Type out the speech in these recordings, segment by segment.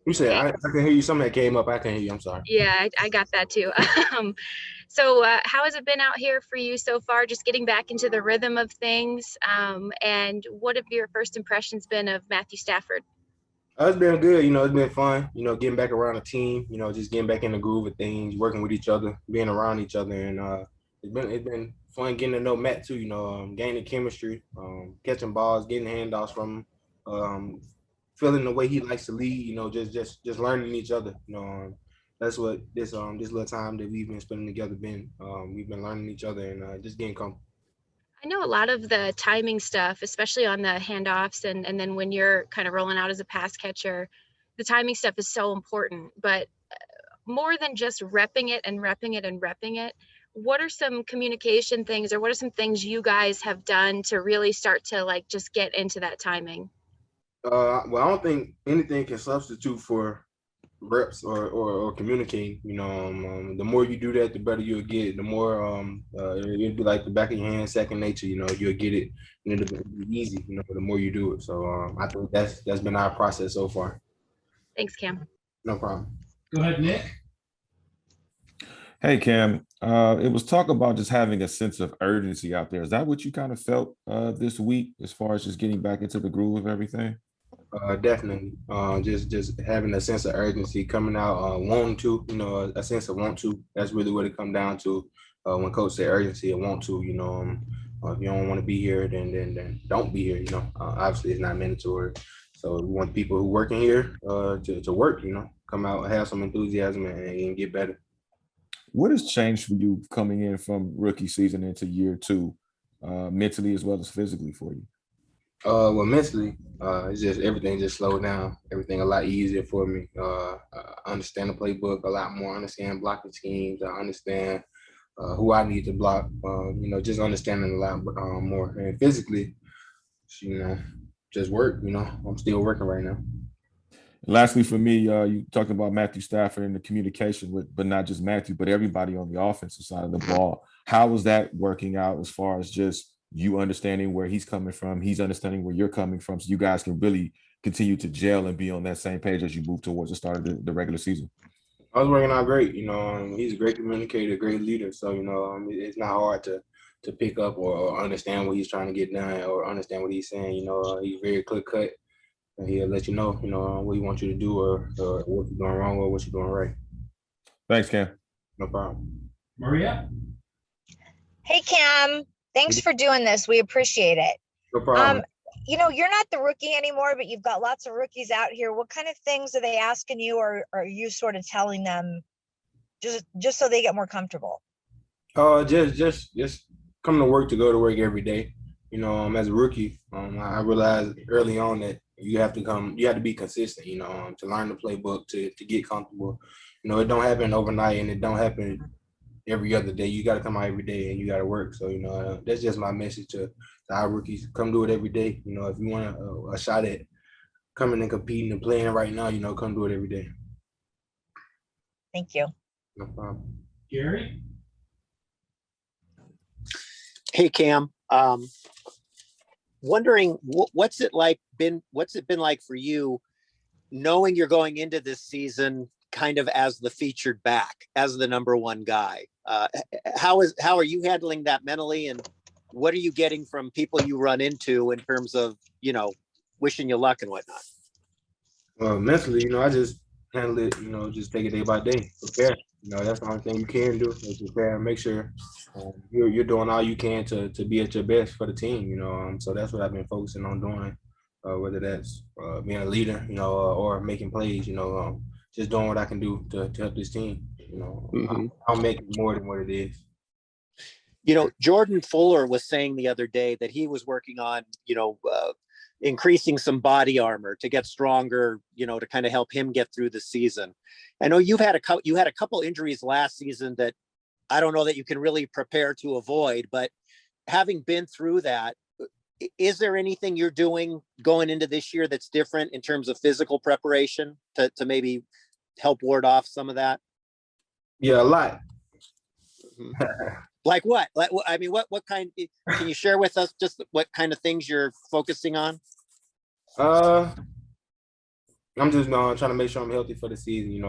You said I can hear you. Something that came up. I can hear you. I'm sorry. Yeah, I got that too. Um, how has it been out here for you so far? Just getting back into the rhythm of things. And what have your first impressions been of Matthew Stafford? It's been good. It's been fun. Getting back around the team. Just getting back in the groove of things, working with each other, being around each other, and it's been fun getting to know Matt too. Gaining chemistry, catching balls, getting handoffs from him, feeling the way he likes to lead. Just learning each other. That's what this little time that we've been spending together been. We've been learning each other and just getting comfortable. I know a lot of the timing stuff, especially on the handoffs and then when you're kind of rolling out as a pass catcher, the timing stuff is so important. But more than just repping it and repping it and repping it, what are some communication things or what are some things you guys have done to really start to like just get into that timing? Well, I don't think anything can substitute for reps or communicating. The more you do that, the better you'll get. The more it'll be like the back of your hand, second nature. You'll get it, and it'll be easy. The more you do it. So I think that's been our process so far. Thanks, Cam. No problem. Go ahead, Nick. Hey, Cam, it was talk about just having a sense of urgency out there. Is that what you kind of felt this week as far as just getting back into the groove of everything? Definitely. Just having a sense of urgency coming out, wanting to, a sense of want to. That's really what it come down to. When coach say urgency and want to, if you don't want to be here, then don't be here. Obviously it's not mandatory. So we want people who working here to work. Come out, have some enthusiasm, and get better. What has changed for you coming in from rookie season into year two, mentally as well as physically for you? Well, mentally, it's just everything just slowed down. Everything a lot easier for me. I understand the playbook a lot more. I understand blocking schemes. I understand who I need to block. Just understanding a lot more. And physically, you know, just work. I'm still working right now. Lastly, for me, you talked about Matthew Stafford and the communication with, but not just Matthew, but everybody on the offensive side of the ball. How was that working out as far as just you understanding where he's coming from, he's understanding where you're coming from, so you guys can really continue to gel and be on that same page as you move towards the start of the regular season? I was working out great. He's a great communicator, great leader. So it's not hard to pick up or understand what he's trying to get done or understand what he's saying. He's very clear cut. And he'll let you know, what he wants you to do or what you're doing wrong or what you're doing right. Thanks, Cam. No problem. Maria. Hey, Cam. Thanks for doing this. We appreciate it. No problem. You're not the rookie anymore, but you've got lots of rookies out here. What kind of things are they asking you, or are you sort of telling them just so they get more comfortable? Just come to go to work every day. As a rookie, I realized early on that you have to be consistent, to learn the playbook, to get comfortable. It don't happen overnight and it don't happen every other day. You got to come out every day and you got to work. So, that's just my message to our rookies. Come do it every day. If you want a shot at coming and competing and playing right now, come do it every day. Thank you. No problem. Gary. Hey, Cam. Wondering what's it been like for you knowing you're going into this season kind of as the featured back, as the number one guy? How are you handling that mentally, and what are you getting from people you run into in terms of, wishing you luck and whatnot? Mentally, I just handle it, just take it day by day. Prepare. That's the only thing you can do is prepare and make sure you're doing all you can to be at your best for the team. So that's what I've been focusing on doing, whether that's being a leader, or making plays. Just doing what I can do to help this team. I'll make it more than what it is. Jordan Fuller was saying the other day that he was working on, increasing some body armor to get stronger, to kind of help him get through the season. I know you had a couple injuries last season that I don't know that you can really prepare to avoid, but having been through that, is there anything you're doing going into this year that's different in terms of physical preparation to maybe help ward off some of that? Yeah, a lot. Like what? What kind? Can you share with us just what kind of things you're focusing on? I'm just trying to make sure I'm healthy for the season.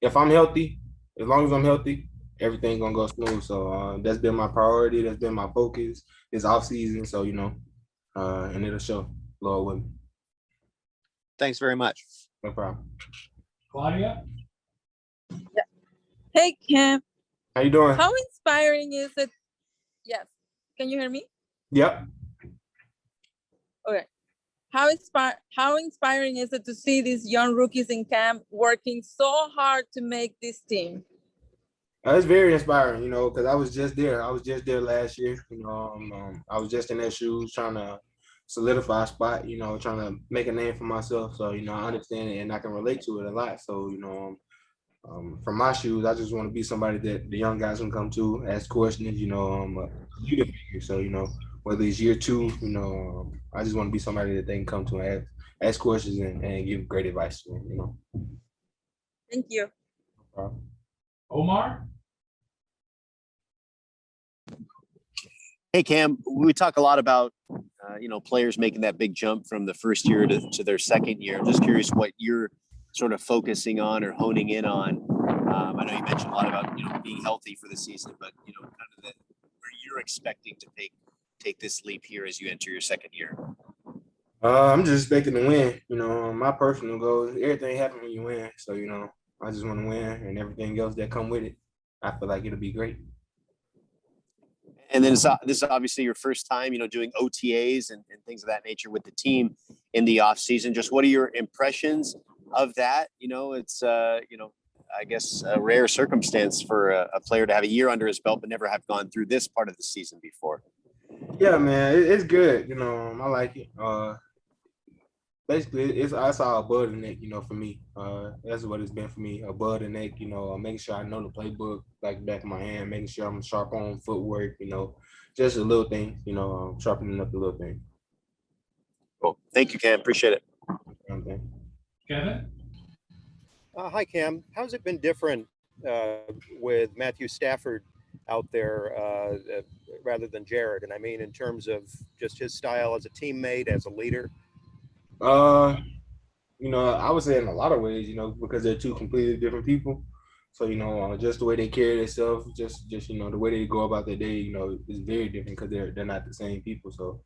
If I'm healthy, as long as I'm healthy, everything's gonna go smooth. So that's been my priority. That's been my focus this off season. So and it'll show. Lord willing. Thanks very much. No problem. Claudia? Hey, Cam. How you doing? How inspiring is it? Yes. Can you hear me? Yep. Okay. How inspiring is it to see these young rookies in camp working so hard to make this team? It's very inspiring, because I was just there. I was just there last year. I was just in their shoes trying to solidify a spot, trying to make a name for myself. So, I understand it and I can relate to it a lot. So, from my shoes, I just want to be somebody that the young guys can come to, ask questions, leader figure. So, whether it's year 2, I just want to be somebody that they can come to and ask questions and give great advice to them, Thank you. No problem. Omar? Hey, Cam, we talk a lot about, players making that big jump from the first year to their second year. I'm just curious what you're sort of focusing on or honing in on. I know you mentioned a lot about, being healthy for the season, but, kind of where you're expecting to take this leap here as you enter your second year. I'm just expecting to win. My personal goal, everything happens when you win. So, I just want to win and everything else that come with it. I feel like it'll be great. And then this is obviously your first time, doing OTAs and things of that nature with the team in the off season. Just what are your impressions of that? It's, I guess a rare circumstance for a player to have a year under his belt, but never have gone through this part of the season before. Yeah, man, it's good. I like it. Basically, I saw above the neck, for me. That's what it's been for me, above the neck, making sure I know the playbook like the back of my hand, making sure I'm sharp on footwork, just a little thing, sharpening up the little thing. Cool. Thank you, Cam. Appreciate it. Okay. Kevin? Hi, Cam. How's it been different with Matthew Stafford out there rather than Jared? And I mean, in terms of just his style as a teammate, as a leader? I would say in a lot of ways, because they're two completely different people. So, just the way they carry themselves, just the way they go about their day, is very different because they're not the same people. So,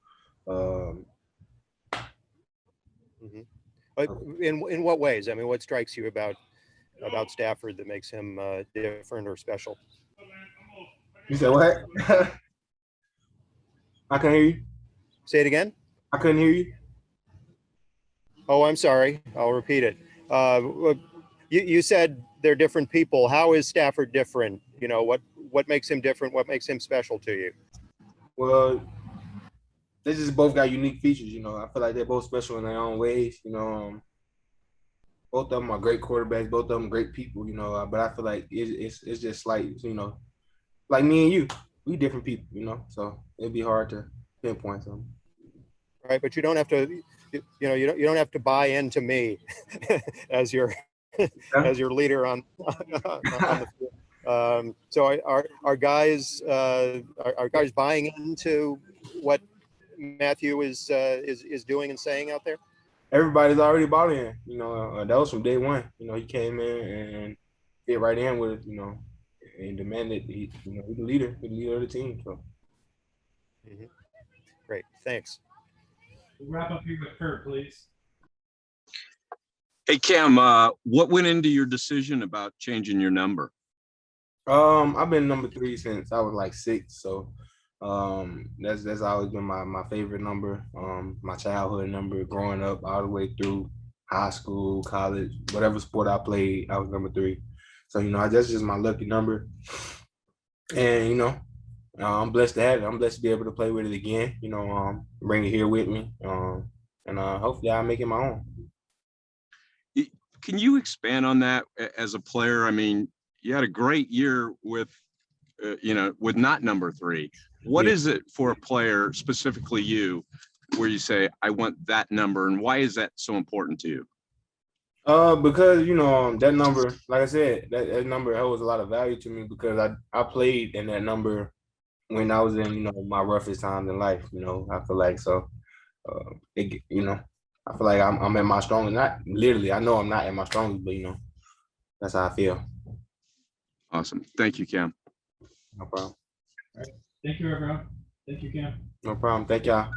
But in what ways? I mean, what strikes you about Stafford that makes him different or special? You said what? I can't hear you. Say it again. I couldn't hear you. Oh, I'm sorry. I'll repeat it. You said they're different people. How is Stafford different? What makes him different? What makes him special to you? Well, they just both got unique features. I feel like they're both special in their own ways. Both of them are great quarterbacks. Both of them great people. But I feel like it's just like like me and you, we different people. So it'd be hard to pinpoint something. Right, but you don't have to. You don't have to buy into me as your leader on the field. So are guys buying into what Matthew is doing and saying out there? Everybody's already bought in. That was from day one. He came in and fit right in with it. And demanded he's the leader of the team. So. Great, thanks. We'll wrap up here with Kurt, please. Hey, Cam, what went into your decision about changing your number? I've been number 3 since I was like 6. So that's always been my favorite number. My childhood number growing up all the way through high school, college, whatever sport I played, I was number 3. So, that's just my lucky number. And, I'm blessed to have it. I'm blessed to be able to play with it again, bring it here with me. And hopefully I'll make it my own. Can you expand on that as a player? I mean, you had a great year with not number 3. What is it for a player, specifically you, where you say, I want that number, and why is that so important to you? Because that number, like I said, that number holds a lot of value to me because I played in that number when I was in my roughest times in life. I feel like so. I feel like I'm at my strongest. Not literally, I know I'm not at my strongest, but that's how I feel. Awesome. Thank you, Cam. No problem. Thank you, everyone. Thank you, Cam. No problem. Thank y'all.